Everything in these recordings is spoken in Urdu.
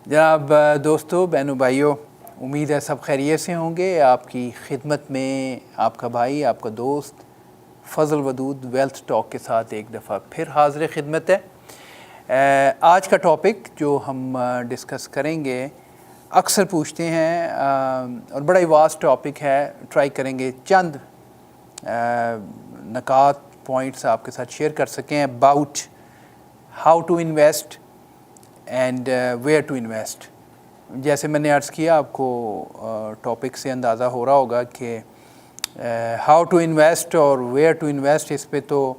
جناب دوستو، بہنوں بھائیوں، امید ہے سب خیریت سے ہوں گے۔ آپ کی خدمت میں آپ کا بھائی، آپ کا دوست فضل ودود ویلتھ ٹاک کے ساتھ ایک دفعہ پھر حاضر خدمت ہے۔ آج کا ٹاپک جو ہم ڈسکس کریں گے، اکثر پوچھتے ہیں اور بڑا ہی واسٹ ٹاپک ہے، ٹرائی کریں گے چند نکات پوائنٹس آپ کے ساتھ شیئر کر سکیں about how to invest and where to invest. جیسے میں نے عرض کیا، آپ کو ٹاپک سے اندازہ ہو رہا ہوگا کہ ہاؤ ٹو انویسٹ اور ویئر ٹو انویسٹ، اس پہ تو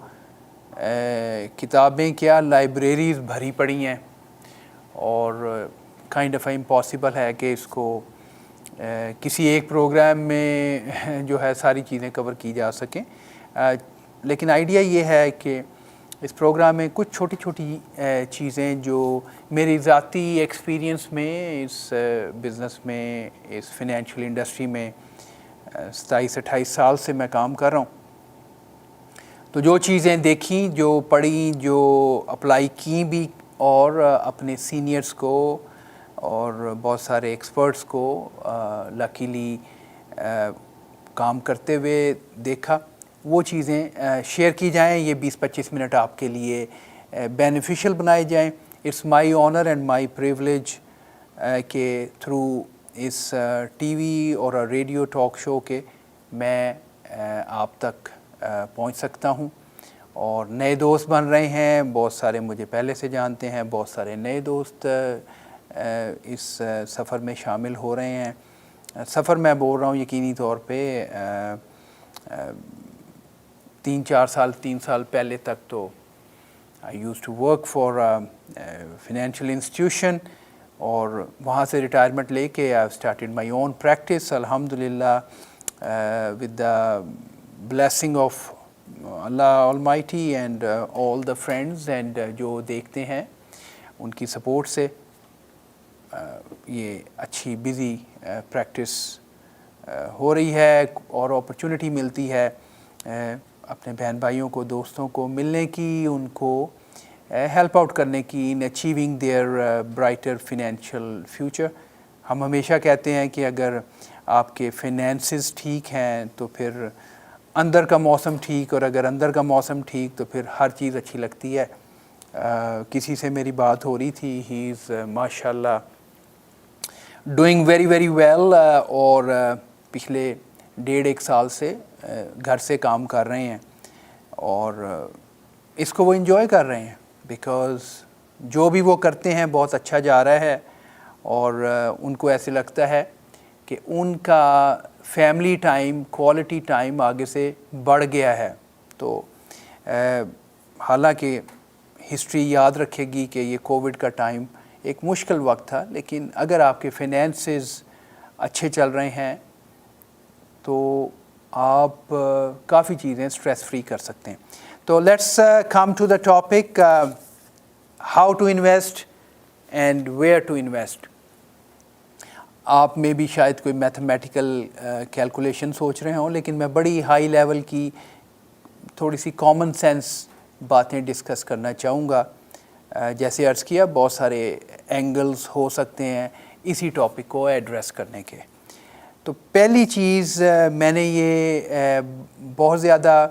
کتابیں کیا لائبریریز بھری پڑی ہیں اور کائنڈ آف امپاسبل ہے کہ اس کو کسی ایک پروگرام میں جو ہے ساری چیزیں کور کی جا سکیں، لیکن آئیڈیا یہ ہے کہ اس پروگرام میں کچھ چھوٹی چھوٹی چیزیں جو میری ذاتی ایکسپیرینس میں اس بزنس میں، اس فنینشیل انڈسٹری میں 27-28 سال سے میں کام کر رہا ہوں، تو جو چیزیں دیکھیں، جو پڑھیں، جو اپلائی کی بھی، اور اپنے سینئرز کو اور بہت سارے ایکسپرٹس کو لکیلی کام کرتے ہوئے دیکھا، وہ چیزیں شیئر کی جائیں۔ یہ 20-25 منٹ آپ کے لیے بینیفیشل بنائے جائیں۔ It's my honour and my privilege کہ تھرو اس ٹی وی اور ریڈیو ٹاک شو کے میں آپ تک پہنچ سکتا ہوں، اور نئے دوست بن رہے ہیں، بہت سارے مجھے پہلے سے جانتے ہیں، بہت سارے نئے دوست اس سفر میں شامل ہو رہے ہیں۔ سفر میں بول رہا ہوں یقینی طور پہ 3 سال پہلے تک تو I used to work for financial institution، اور وہاں سے ریٹائرمنٹ لے کے I started my own practice الحمدللہ with the blessing of Allah Almighty and all the friends and جو دیکھتے ہیں ان کی سپورٹ سے یہ اچھی بزی پریکٹس ہو رہی ہے، اور اپرچونٹی ملتی ہے اپنے بہن بھائیوں کو، دوستوں کو ملنے کی، ان کو ہیلپ آؤٹ کرنے کی in achieving their brighter financial future. ہم ہمیشہ کہتے ہیں کہ اگر آپ کے فنینسز ٹھیک ہیں تو پھر اندر کا موسم ٹھیک، اور اگر اندر کا موسم ٹھیک تو پھر ہر چیز اچھی لگتی ہے۔ کسی سے میری بات ہو رہی تھی، ہی از ماشاء اللہ ڈوئنگ ویری ویری ویل، اور پچھلے 1.5 سال سے گھر سے کام کر رہے ہیں، اور اس کو وہ انجوائے کر رہے ہیں، بیکاز جو بھی وہ کرتے ہیں بہت اچھا جا رہا ہے، اور ان کو ایسے لگتا ہے کہ ان کا فیملی ٹائم، کوالٹی ٹائم آگے سے بڑھ گیا ہے۔ تو حالانکہ ہسٹری یاد رکھے گی کہ یہ کووڈ کا ٹائم ایک مشکل وقت تھا، لیکن اگر آپ کے فینینسز اچھے چل رہے ہیں تو آپ کافی چیزیں سٹریس فری کر سکتے ہیں۔ تو let's come to the topic how to invest and where to invest. آپ میں بھی شاید کوئی میتھمیٹیکل کیلکولیشن سوچ رہے ہوں، لیکن میں بڑی ہائی لیول کی تھوڑی سی کامن سینس باتیں ڈسکس کرنا چاہوں گا۔ جیسے عرض کیا، بہت سارے اینگلز ہو سکتے ہیں اسی ٹاپک کو ایڈریس کرنے کے۔ تو پہلی چیز میں نے یہ بہت زیادہ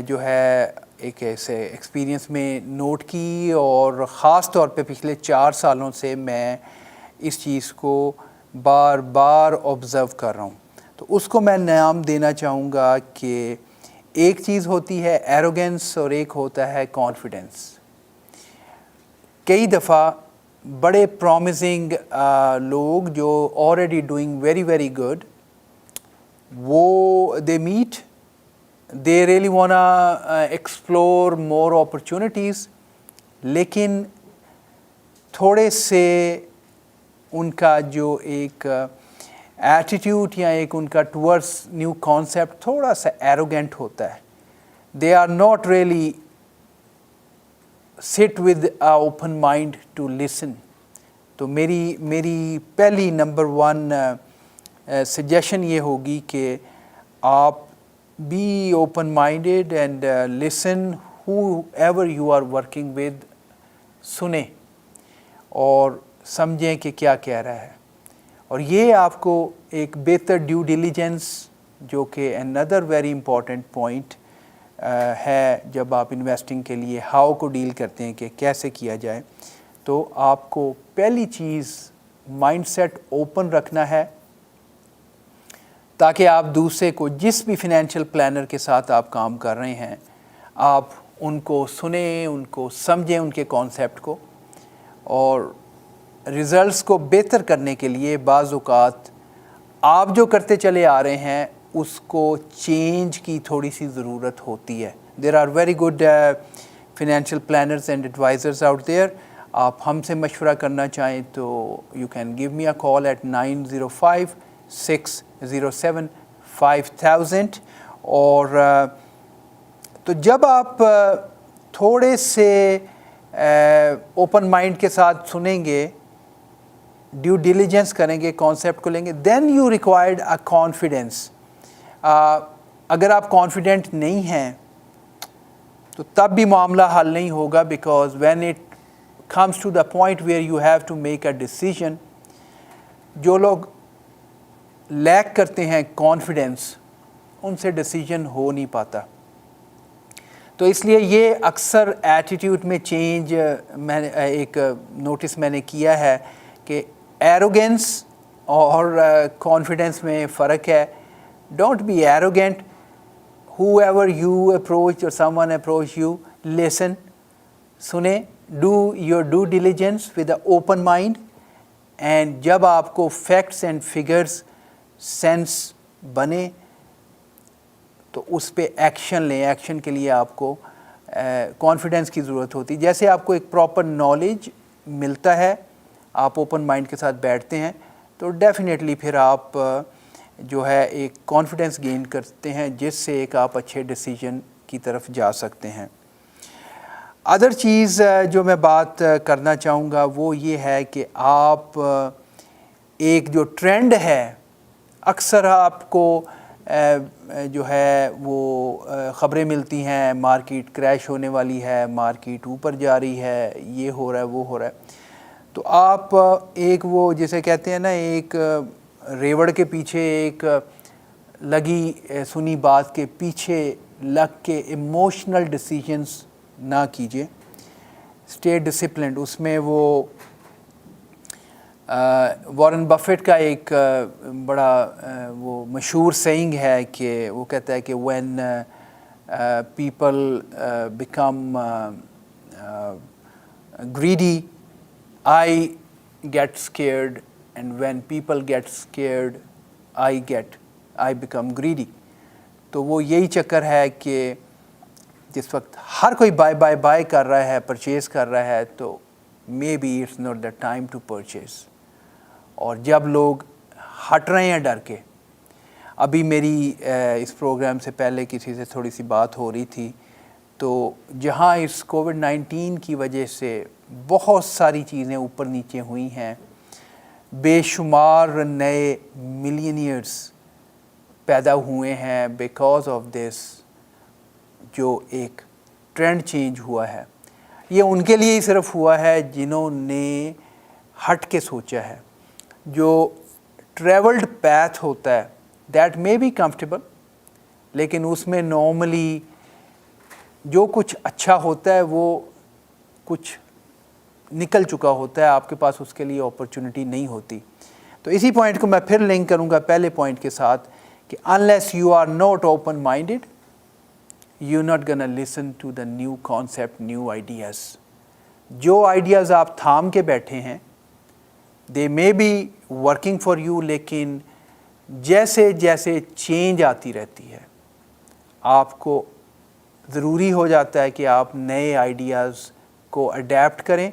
جو ہے ایک ایسے ایکسپیرینس میں نوٹ کی، اور خاص طور پہ پچھلے 4 سالوں سے میں اس چیز کو بار بار آبزرو کر رہا ہوں۔ تو اس کو میں نام دینا چاہوں گا کہ ایک چیز ہوتی ہے ایروگینس اور ایک ہوتا ہے کانفیڈنس۔ کئی دفعہ بڑے پرومسنگ لوگ جو already doing very very good, وہ دے میٹ، دے ریئلی وانا ایکسپلور مور اپرچونیٹیز، لیکن تھوڑے سے ان کا جو ایک ایٹیٹیوڈ یا ایک ان کا ٹورڈس نیو کانسیپٹ تھوڑا سا ایروگینٹ ہوتا ہے۔ They are not really sit with a open mind to listen. تو میری پہلی نمبر 1 سجیشن یہ ہوگی کہ آپ be open minded and listen whoever you are working with, سنیں اور سمجھیں کہ کیا کہہ رہا ہے، اور یہ آپ کو ایک بہتر ڈیو ڈیلیجنس، جو کہ another very important point ہے جب آپ انویسٹنگ کے لیے ہاؤ کو ڈیل کرتے ہیں کہ کیسے کیا جائے، تو آپ کو پہلی چیز مائنڈ سیٹ اوپن رکھنا ہے تاکہ آپ دوسرے کو، جس بھی فنینشیل پلانر کے ساتھ آپ کام کر رہے ہیں، آپ ان کو سنیں، ان کو سمجھیں، ان کے کانسیپٹ کو، اور ریزلٹس کو بہتر کرنے کے لیے بعض اوقات آپ جو کرتے چلے آ رہے ہیں اس کو چینج کی تھوڑی سی ضرورت ہوتی ہے. There are very good financial planners and advisors out there. آپ ہم سے مشورہ کرنا چاہیں تو you can give me a call at 905-607-5000. اور تو جب آپ تھوڑے سے اوپن مائنڈ کے ساتھ سنیں گے، ڈیو ڈیلیجنس کریں گے، کانسیپٹ کو لیں گے، then you required a confidence. اگر آپ کانفیڈنٹ نہیں ہیں تو تب بھی معاملہ حل نہیں ہوگا، because when it comes to the point where you have to make a decision, جو لوگ لیک کرتے ہیں کانفیڈنس، ان سے ڈیسیژن ہو نہیں پاتا. تو اس لیے یہ اکثر ایٹیٹیوڈ میں چینج میں ایک نوٹس میں نے کیا ہے کہ ایروگینس اور کانفیڈنس میں فرق ہے. Don't be arrogant. whoever you approach or someone approach you, listen, سنیں, do your due diligence with an open mind, and جب آپ کو facts and figures sense بنے تو اس پہ ایکشن لیں. ایکشن کے لیے آپ کو کانفیڈنس کی ضرورت ہوتی ہے. جیسے آپ کو ایک پراپر نالج ملتا ہے، آپ اوپن مائنڈ کے ساتھ بیٹھتے ہیں، تو ڈیفینیٹلی پھر آپ جو ہے ایک کانفیڈنس گین کرتے ہیں، جس سے ایک آپ اچھے ڈیسیجن کی طرف جا سکتے ہیں. ادر چیز جو میں بات کرنا چاہوں گا وہ یہ ہے کہ آپ ایک جو ٹرینڈ ہے، اکثر آپ کو جو ہے وہ خبریں ملتی ہیں مارکیٹ کریش ہونے والی ہے، مارکیٹ اوپر جا رہی ہے، یہ ہو رہا ہے، وہ ہو رہا ہے. تو آپ ایک وہ جسے کہتے ہیں نا، ایک ریوڑ کے پیچھے ایک لگی سنی بات کے پیچھے لگ کے ایموشنل ڈیسیجنز نہ کیجیے. Stay disciplined. اس میں وہ وارن بفیٹ کا ایک بڑا وہ مشہور سیئنگ ہے کہ وہ کہتا ہے کہ when people become greedy, I get scared, and when people get scared, I become greedy. تو وہ یہی چکر ہے کہ جس وقت ہر کوئی بائی کر رہا ہے، پرچیز کر رہا ہے، تو maybe it's not the time to purchase. اور جب لوگ ہٹ رہے ہیں ڈر کے، ابھی میری اس پروگرام سے پہلے کسی سے تھوڑی سی بات ہو رہی تھی، تو جہاں اس کووڈ-19 کی وجہ سے بہت ساری چیزیں اوپر نیچے ہوئی ہیں، بے شمار نئے ملینئرز پیدا ہوئے ہیں بیکاز آف دس، جو ایک ٹرینڈ چینج ہوا ہے. یہ ان کے لیے ہی صرف ہوا ہے جنہوں نے ہٹ کے سوچا ہے. جو ٹریولڈ پیتھ ہوتا ہے دیٹ مے بی کمفرٹیبل، لیکن اس میں نارملی جو کچھ اچھا ہوتا ہے وہ کچھ نکل چکا ہوتا ہے، آپ کے پاس اس کے لیے اپرچونٹی نہیں ہوتی. تو اسی پوائنٹ کو میں پھر لنک کروں گا پہلے پوائنٹ کے ساتھ کہ unless you are not open minded, you're not gonna listen to the new concept, new ideas. جو آئیڈیاز آپ تھام کے بیٹھے ہیں they may be working for you، لیکن جیسے جیسے چینج آتی رہتی ہے آپ کو ضروری ہو جاتا ہے کہ آپ نئے آئیڈیاز کو اڈیپٹ کریں،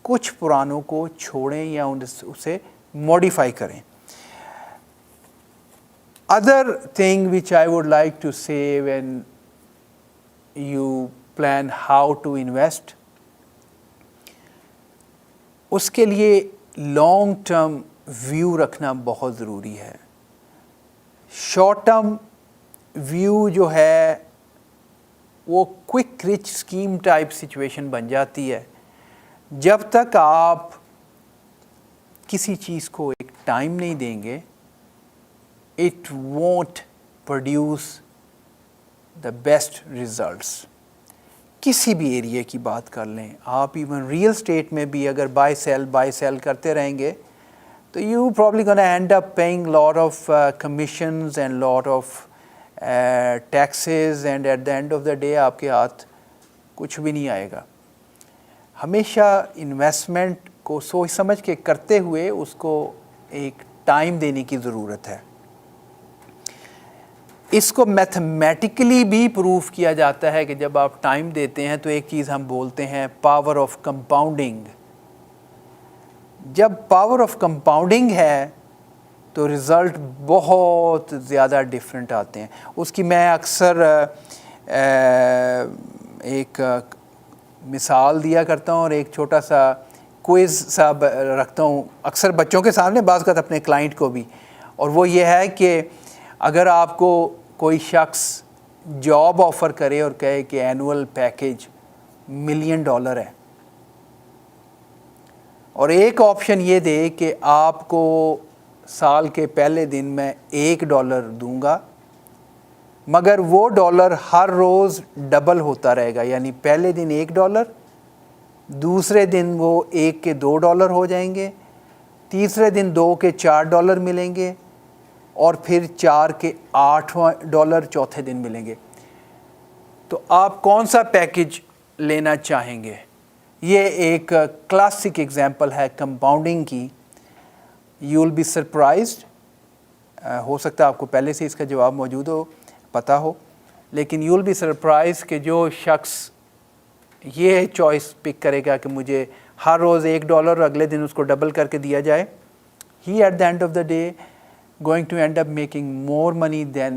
کچھ پرانوں کو چھوڑیں یا اسے موڈیفائی کریں. Other thing which I would like to say when you plan how to invest، اس کے لیے لانگ ٹرم ویو رکھنا بہت ضروری ہے. شارٹ ٹرم ویو جو ہے وہ quick rich scheme type situation بن جاتی ہے. جب تک آپ کسی چیز کو ایک ٹائم نہیں دیں گے, it won't produce the best results. کسی بھی ایریا کی بات کر لیں آپ, ایون ریئل اسٹیٹ میں بھی اگر بائی سیل کرتے رہیں گے تو you probably gonna end up paying lot of commissions and lot of taxes, and at the end of the day آپ کے ہاتھ کچھ بھی نہیں آئے گا. ہمیشہ انویسٹمنٹ کو سوچ سمجھ کے کرتے ہوئے اس کو ایک ٹائم دینے کی ضرورت ہے. اس کو میتھمیٹیکلی بھی پروف کیا جاتا ہے کہ جب آپ ٹائم دیتے ہیں تو ایک چیز ہم بولتے ہیں پاور آف کمپاؤنڈنگ. جب پاور آف کمپاؤنڈنگ ہے تو رزلٹ بہت زیادہ ڈفرینٹ آتے ہیں. اس کی میں اکثر ایک مثال دیا کرتا ہوں اور ایک چھوٹا سا کوئز سا رکھتا ہوں اکثر بچوں کے سامنے, بعض اوقات اپنے کلائنٹ کو بھی, اور وہ یہ ہے کہ اگر آپ کو کوئی شخص جاب آفر کرے اور کہے کہ اینول پیکیج $1 ملین ہے, اور ایک آپشن یہ دے کہ آپ کو سال کے پہلے دن میں $1 دوں گا, مگر وہ ڈالر ہر روز ڈبل ہوتا رہے گا, یعنی پہلے دن $1, دوسرے دن وہ 1 کے $2 ہو جائیں گے, تیسرے دن 2 کے $4 ملیں گے, اور پھر 4 کے $8 چوتھے دن ملیں گے. تو آپ کون سا پیکج لینا چاہیں گے؟ یہ ایک کلاسک ایگزامپل ہے کمپاؤنڈنگ کی. یو ول بی سرپرائزڈ, ہو سکتا ہے آپ کو پہلے سے اس کا جواب موجود ہو, پتہ ہو, لیکن یو ول بی سرپرائز کہ جو شخص یہ چوائس پک کرے گا کہ مجھے ہر روز $1 اور اگلے دن اس کو ڈبل کر کے دیا جائے, he at the end of the day going to end up making more money than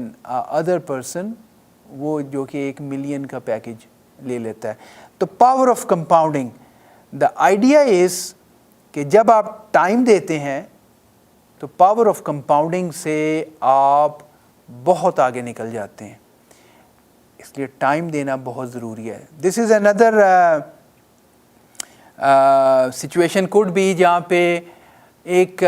other person, وہ جو کہ $1 ملین کا پیکج لے لیتا ہے. تو power of compounding, the idea is کہ جب آپ ٹائم دیتے ہیں تو پاور آف کمپاؤنڈنگ سے آپ بہت آگے نکل جاتے ہیں, اس لیے ٹائم دینا بہت ضروری ہے. دس از اندر سچویشن کوڈ بھی جہاں پہ ایک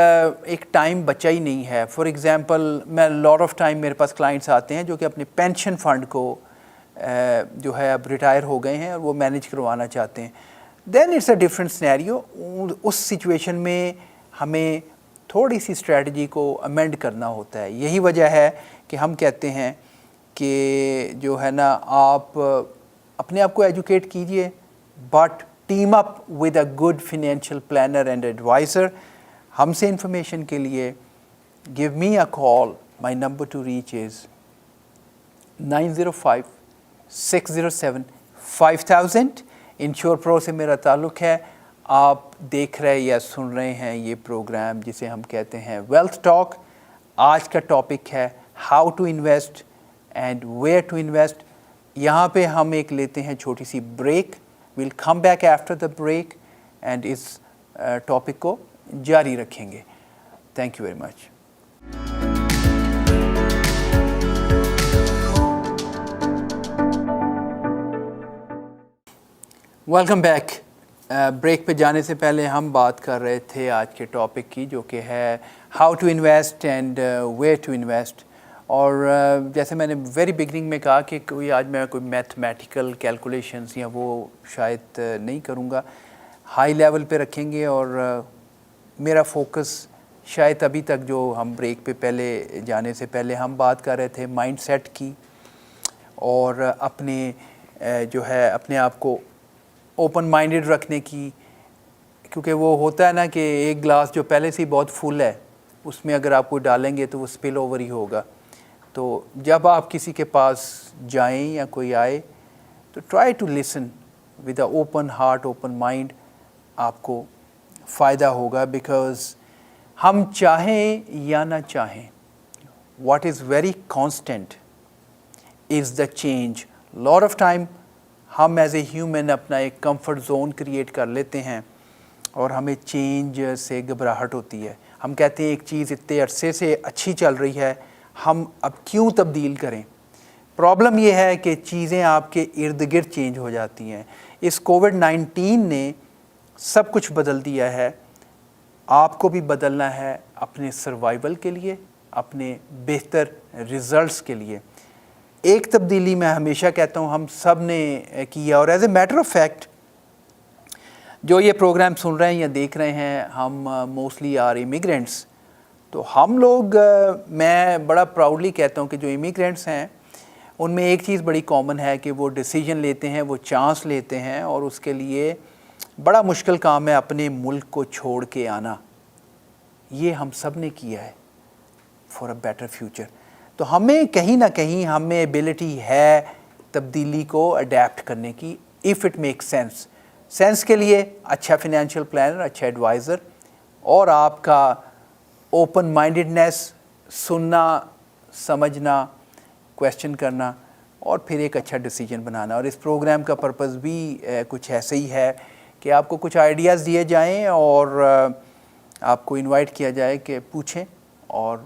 ٹائم بچا ہی نہیں ہے. فار ایگزامپل میں لاٹ آف ٹائم میرے پاس کلائنٹس آتے ہیں جو کہ اپنے پینشن فنڈ کو جو ہے اب ریٹائر ہو گئے ہیں اور وہ مینیج کروانا چاہتے ہیں. Then it's a different scenario. اس سچویشن میں ہمیں تھوڑی سی اسٹریٹجی کو امینڈ کرنا ہوتا ہے. یہی وجہ ہے کہ ہم کہتے ہیں کہ جو ہے نا آپ اپنے آپ کو ایجوکیٹ کیجئے, but team up with a good financial planner and advisor. ہم سے انفارمیشن کے لیے give me a call. My number to reach is 905-607-5000. Insure Pro سے میرا تعلق ہے. آپ دیکھ رہے یا سن رہے ہیں یہ پروگرام جسے ہم کہتے ہیں ویلتھ ٹاک. آج کا ٹاپک ہے how to invest and where to invest. یہاں پہ ہم ایک لیتے ہیں چھوٹی سی break. We'll come back after the break and اس ٹاپک کو جاری رکھیں گے. Thank you very much. Welcome back. Break پہ جانے سے پہلے ہم بات کر رہے تھے آج کے ٹاپک کی, جو کہ ہے how to invest and where to invest. اور جیسے میں نے ویری بگننگ میں کہا کہ کوئی آج میں کوئی میتھمیٹیکل کیلکولیشنز یا وہ شاید نہیں کروں گا, ہائی لیول پہ رکھیں گے. اور میرا فوکس شاید ابھی تک جو ہم بریک پہ پہلے جانے سے پہلے ہم بات کر رہے تھے مائنڈ سیٹ کی, اور اپنے جو ہے اپنے آپ کو اوپن مائنڈڈ رکھنے کی. کیونکہ وہ ہوتا ہے نا کہ ایک گلاس جو پہلے سے ہی بہت فل ہے اس میں اگر آپ کو ڈالیں گے تو وہ سپل اوور ہی ہوگا. تو جب آپ کسی کے پاس جائیں یا کوئی آئے تو try to listen with a open heart, open mind. آپ کو فائدہ ہوگا. بیکاز ہم چاہیں یا نہ چاہیں, what is very constant is the change. Lot of time ہم ایز اے ہیومن اپنا ایک کمفرٹ زون کریٹ کر لیتے ہیں اور ہمیں چینج سے گھبراہٹ ہوتی ہے. ہم کہتے ہیں ایک چیز اتنے عرصے سے اچھی چل رہی ہے, ہم اب کیوں تبدیل کریں. پرابلم یہ ہے کہ چیزیں آپ کے ارد گرد چینج ہو جاتی ہیں. اس کووڈ-19 نے سب کچھ بدل دیا ہے. آپ کو بھی بدلنا ہے اپنے سروائیول کے لیے، اپنے بہتر ریزلٹس کے لیے۔ ایک تبدیلی میں ہمیشہ کہتا ہوں ہم سب نے کی ہے، اور as a matter of fact جو یہ پروگرام سن رہے ہیں یا دیکھ رہے ہیں، ہم موسٹلی آر امیگرینٹس، تو ہم لوگ، میں بڑا پراؤڈلی کہتا ہوں کہ جو امیگرینٹس ہیں ان میں ایک چیز بڑی کامن ہے کہ وہ ڈیسیجن لیتے ہیں، وہ چانس لیتے ہیں، اور اس کے لیے بڑا مشکل کام ہے اپنے ملک کو چھوڑ کے آنا۔ یہ ہم سب نے کیا ہے فار اے بیٹر فیوچر۔ تو ہمیں کہیں نہ کہیں ہمیں ایبلٹی ہے تبدیلی کو اڈیپٹ کرنے کی، اف اٹ میک سینس کے لیے اچھا فنینشیل پلانر، اچھا ایڈوائزر، اور آپ کا اوپن مائنڈڈنیس، سننا، سمجھنا، کویسچن کرنا، اور پھر ایک اچھا ڈیسیجن بنانا۔ اور اس پروگرام کا پرپز بھی کچھ ایسے ہی ہے کہ آپ کو کچھ آئیڈیاز دیے جائیں اور آپ کو انوائٹ کیا جائے کہ پوچھیں اور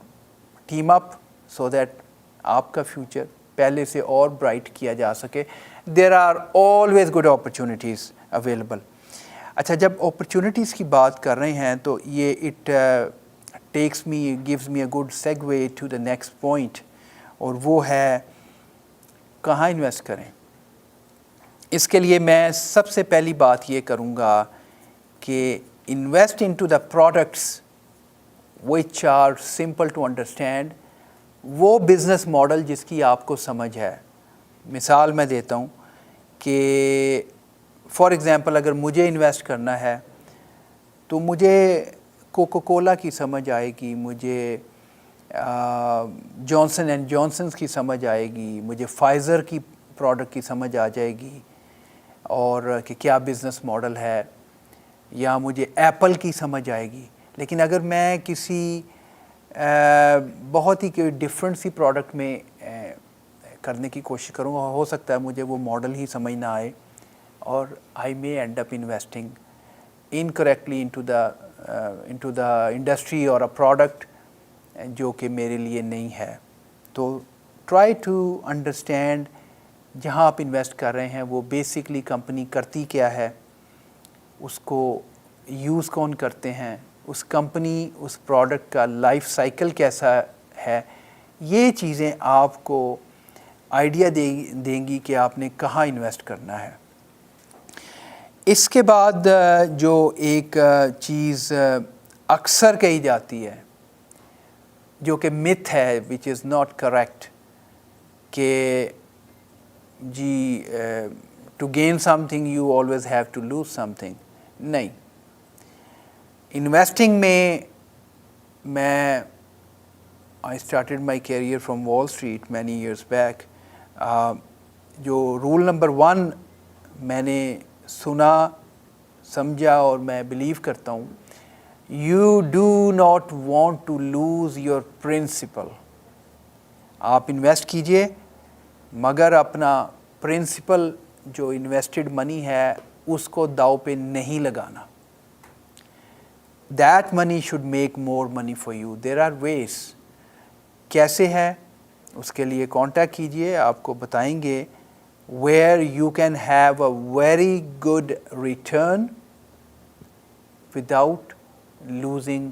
ٹیم اپ سو دیٹ آپ کا فیوچر پہلے سے اور برائٹ کیا جا سکے۔ There are always good opportunities available. اچھا، جب اپرچونیٹیز کی بات کر رہے ہیں تو یہ it gives me a good segue to the next point، اور وہ ہے کہاں انویسٹ کریں۔ اس کے لیے میں سب سے پہلی بات یہ کروں گا کہ invest into the products which are simple to understand، وہ بزنس ماڈل جس کی آپ کو سمجھ ہے۔ مثال میں دیتا ہوں کہ فار ایگزامپل اگر مجھے انویسٹ کرنا ہے تو مجھے کوکو کولا کی سمجھ آئے گی، مجھے جانسن اینڈ جانسنس کی سمجھ آئے گی، مجھے فائزر کی پروڈکٹ کی سمجھ آ جائے گی اور کہ کیا بزنس ماڈل ہے، یا مجھے ایپل کی سمجھ آئے گی۔ لیکن اگر میں کسی بہت ہی ڈفرینٹ سی پروڈکٹ میں کرنے کی کوشش کروں گا، ہو سکتا ہے مجھے وہ ماڈل ہی سمجھ نہ آئے، اور I may end up investing incorrectly into the industry اور اے پروڈکٹ جو کہ میرے لیے نہیں ہے۔ تو ٹرائی ٹو انڈرسٹینڈ جہاں آپ انویسٹ کر رہے ہیں وہ بیسکلی کمپنی کرتی کیا ہے، اس کو یوز کون کرتے ہیں، اس کمپنی اس پروڈکٹ کا لائف سائیکل کیسا ہے۔ یہ چیزیں آپ کو آئیڈیا دیں گی کہ آپ نے کہاں انویسٹ کرنا ہے۔ اس کے بعد جو ایک چیز اکثر کہی جاتی ہے جو کہ myth ہے which is not correct، کہ جی to gain something you always have to lose something۔ نہیں، انویسٹنگ میں I started my career from Wall Street many years back۔ جو رول نمبر 1 میں نے سنا، سمجھا اور میں بلیو کرتا ہوں، you do not want to lose your principal۔ آپ انویسٹ کیجئے مگر اپنا پرنسپل جو انویسٹڈ منی ہے اس کو داؤ پہ نہیں لگانا۔ That money should make more money for you۔ There are ways۔ کیسے ہے اس کے لیے کانٹیکٹ کیجئے، آپ کو بتائیں گے where you can have a very good return without losing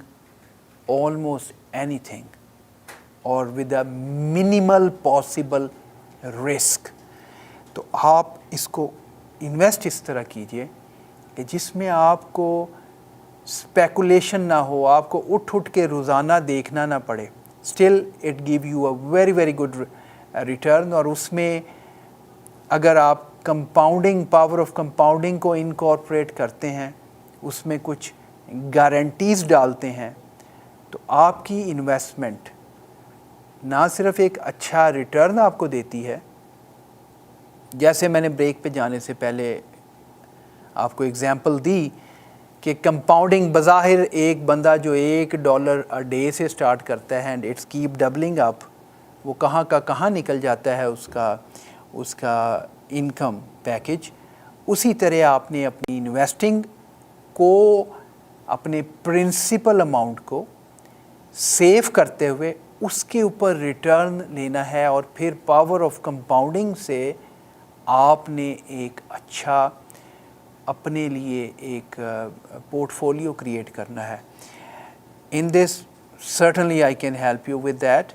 almost anything or with a minimal possible risk۔ تو آپ اس کو انویسٹ اس طرح کیجئے کہ جس میں آپ کو اسپیکولیشن نہ ہو، آپ کو اٹھ کے روزانہ دیکھنا نہ پڑے، still it give you a very very good return. اور اس میں اگر آپ کمپاؤنڈنگ، پاور آف کمپاؤنڈنگ کو انکارپوریٹ کرتے ہیں، اس میں کچھ گارنٹیز ڈالتے ہیں، تو آپ کی انویسٹمنٹ نہ صرف ایک اچھا ریٹرن آپ کو دیتی ہے، جیسے میں نے بریک پہ جانے سے پہلے آپ کو اگزامپل دی کہ کمپاؤنڈنگ بظاہر ایک بندہ جو $1 اے ڈے سے سٹارٹ کرتا ہے اینڈ اٹس کیپ ڈبلنگ اپ، وہ کہاں کا کہاں نکل جاتا ہے اس کا انکم پیکج۔ اسی طرح آپ نے اپنی انویسٹنگ کو، اپنے پرنسپل اماؤنٹ کو سیو کرتے ہوئے اس کے اوپر ریٹرن لینا ہے، اور پھر پاور آف کمپاؤنڈنگ سے آپ نے ایک اچھا اپنے لیے ایک پورٹ فولیو کریٹ کرنا ہے۔ In this certainly I can help you with that,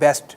best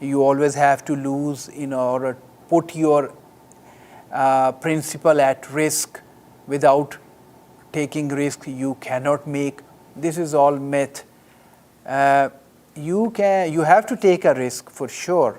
you always have to lose in order put your principal at risk without taking risk you cannot make. This is all myth. You have to take a risk for sure,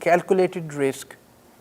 calculated risk,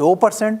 2%,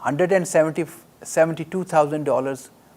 $172,000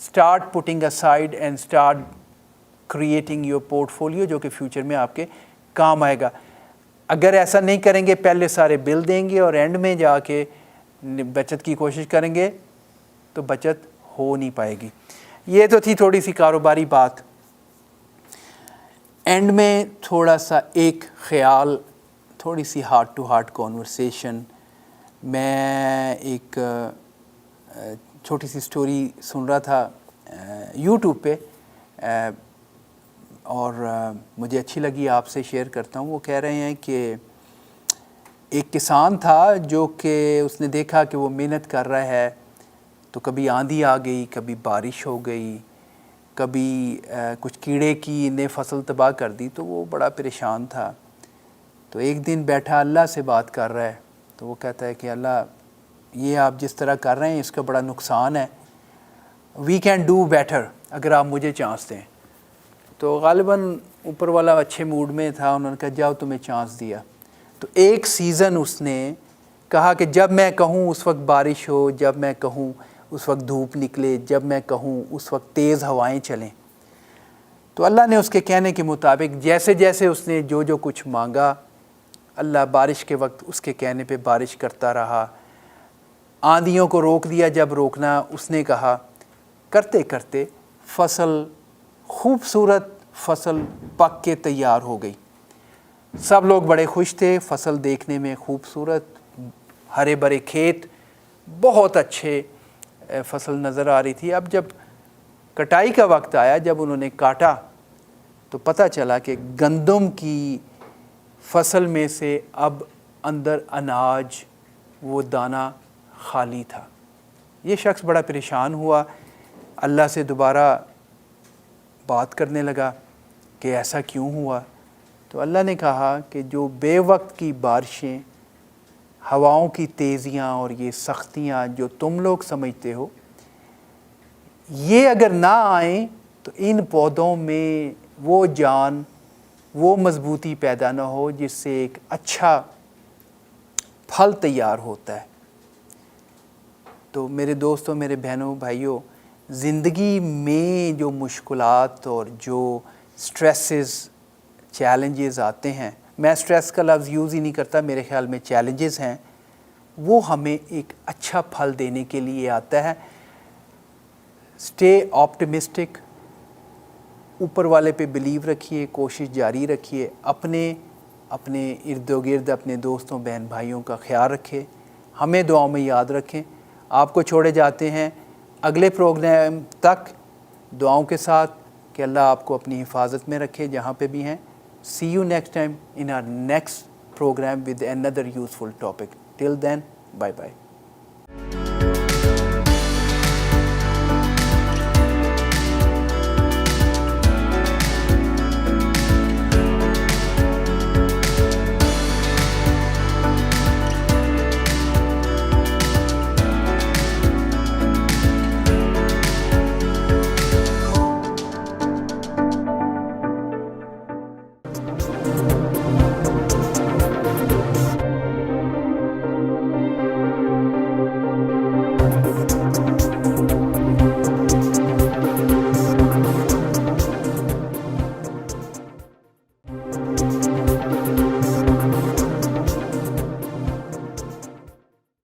start putting aside and start creating your port folio جو کہ فیوچر میں آپ کے کام آئے گا. اگر ایسا نہیں کریں گے, پہلے سارے بل دیں گے اور اینڈ میں جا کے بچت کی کوشش کریں گے تو بچت ہو نہیں پائے گی. یہ تو تھی تھوڑی سی کاروباری بات. اینڈ میں تھوڑا سا ایک خیال, تھوڑی سی ہارٹ ٹو ہارٹ کانورسیشن. میں ایک چھوٹی سی سٹوری سن رہا تھا یوٹیوب پہ اور مجھے اچھی لگی, آپ سے شیئر کرتا ہوں. وہ کہہ رہے ہیں کہ ایک کسان تھا جو کہ اس نے دیکھا کہ وہ محنت کر رہا ہے تو کبھی آندھی آ گئی, کبھی بارش ہو گئی, کبھی کچھ کیڑے کی نے فصل تباہ کر دی, تو وہ بڑا پریشان تھا. تو ایک دن بیٹھا اللہ سے بات کر رہا ہے, تو وہ کہتا ہے کہ اللہ یہ آپ جس طرح کر رہے ہیں اس کا بڑا نقصان ہے, وی کین ڈو بیٹر, اگر آپ مجھے چانس دیں. تو غالباً اوپر والا اچھے موڈ میں تھا, انہوں نے کہا جاؤ تمہیں چانس دیا. تو ایک سیزن اس نے کہا کہ جب میں کہوں اس وقت بارش ہو, جب میں کہوں اس وقت دھوپ نکلے, جب میں کہوں اس وقت تیز ہوائیں چلیں. تو اللہ نے اس کے کہنے کے مطابق جیسے جیسے اس نے جو جو کچھ مانگا, اللہ بارش کے وقت اس کے کہنے پہ بارش کرتا رہا. آندھیوں کو روک دیا جب روکنا اس نے کہا. کرتے کرتے فصل, خوبصورت فصل پک کے تیار ہو گئی. سب لوگ بڑے خوش تھے, فصل دیکھنے میں خوبصورت, ہرے بھرے کھیت, بہت اچھے فصل نظر آ رہی تھی. اب جب کٹائی کا وقت آیا, جب انہوں نے کاٹا تو پتہ چلا کہ گندم کی فصل میں سے اب اندر اناج, وہ دانہ خالی تھا. یہ شخص بڑا پریشان ہوا, اللہ سے دوبارہ بات کرنے لگا کہ ایسا کیوں ہوا. تو اللہ نے کہا کہ جو بے وقت کی بارشیں, ہواؤں کی تیزیاں اور یہ سختیاں جو تم لوگ سمجھتے ہو, یہ اگر نہ آئیں تو ان پودوں میں وہ جان, وہ مضبوطی پیدا نہ ہو جس سے ایک اچھا پھل تیار ہوتا ہے. تو میرے دوستوں, میرے بہنوں, بھائیوں, زندگی میں جو مشکلات اور جو سٹریسز, چیلنجز آتے ہیں, میں سٹریس کا لفظ یوز ہی نہیں کرتا, میرے خیال میں چیلنجز ہیں, وہ ہمیں ایک اچھا پھل دینے کے لیے آتا ہے. اسٹے آپٹمسٹک, اوپر والے پہ بلیو رکھیے, کوشش جاری رکھیے, اپنے ارد و گرد اپنے دوستوں بہن بھائیوں کا خیال رکھیں, ہمیں دعاؤں میں یاد رکھیں. آپ کو چھوڑے جاتے ہیں اگلے پروگرام تک دعاؤں کے ساتھ کہ اللہ آپ کو اپنی حفاظت میں رکھے جہاں پہ بھی ہیں. See you next time in our next program with another useful topic. Till then, bye bye.